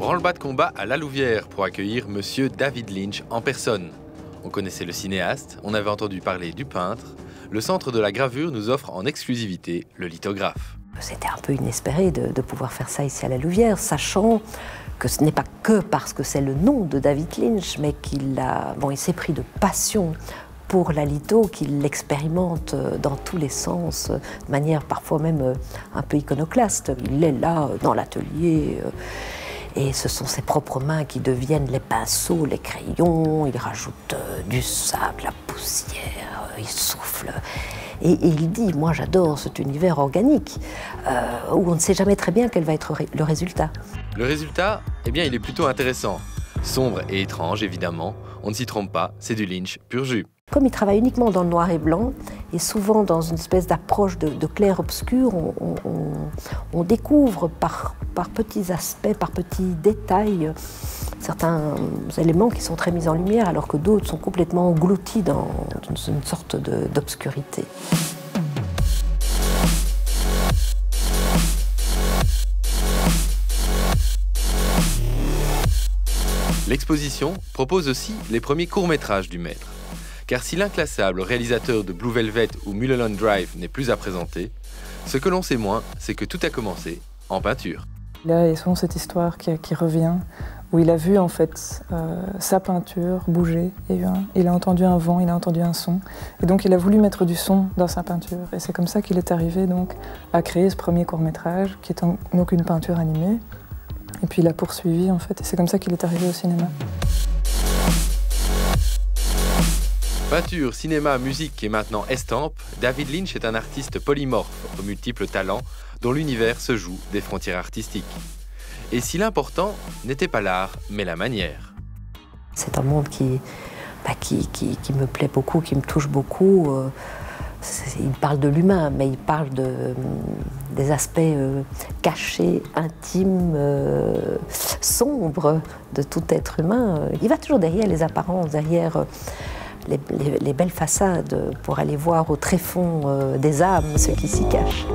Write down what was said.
Branle-bas de combat à La Louvière pour accueillir Monsieur David Lynch en personne. On connaissait le cinéaste, on avait entendu parler du peintre. Le Centre de la Gravure nous offre en exclusivité le lithographe. C'était un peu inespéré de pouvoir faire ça ici à La Louvière, sachant que ce n'est pas que parce que c'est le nom de David Lynch, mais qu'il s'est pris de passion pour la litho, qu'il l'expérimente dans tous les sens, de manière parfois même un peu iconoclaste. Il est là dans l'atelier et ce sont ses propres mains qui deviennent les pinceaux, les crayons. Il rajoute du sable, la poussière, il souffle. Et il dit, moi j'adore cet univers organique, où on ne sait jamais très bien quel va être le résultat. Le résultat, eh bien, il est plutôt intéressant. Sombre et étrange, évidemment. On ne s'y trompe pas, c'est du Lynch pur jus. Comme il travaille uniquement dans le noir et blanc, et souvent dans une espèce d'approche de clair-obscur, on découvre par petits aspects, par petits détails, certains éléments qui sont très mis en lumière, alors que d'autres sont complètement engloutis dans une sorte d'obscurité. L'exposition propose aussi les premiers courts-métrages du maître. Car si l'inclassable réalisateur de Blue Velvet ou Mulholland Drive n'est plus à présenter, ce que l'on sait moins, c'est que tout a commencé en peinture. Il y a souvent cette histoire qui revient, où il a vu en fait sa peinture bouger, et il a entendu un vent, il a entendu un son, et donc il a voulu mettre du son dans sa peinture. Et c'est comme ça qu'il est arrivé donc à créer ce premier court-métrage, qui est donc une peinture animée. Et puis il a poursuivi en fait, et c'est comme ça qu'il est arrivé au cinéma. Peinture, cinéma, musique et maintenant estampe, David Lynch est un artiste polymorphe aux multiples talents dont l'univers se joue des frontières artistiques. Et si l'important n'était pas l'art, mais la manière. C'est un monde qui me plaît beaucoup, qui me touche beaucoup. Il parle de l'humain, mais il parle des aspects cachés, intimes, sombres de tout être humain. Il va toujours derrière les apparences, derrière les belles façades, pour aller voir au tréfonds des âmes ce qui s'y cache.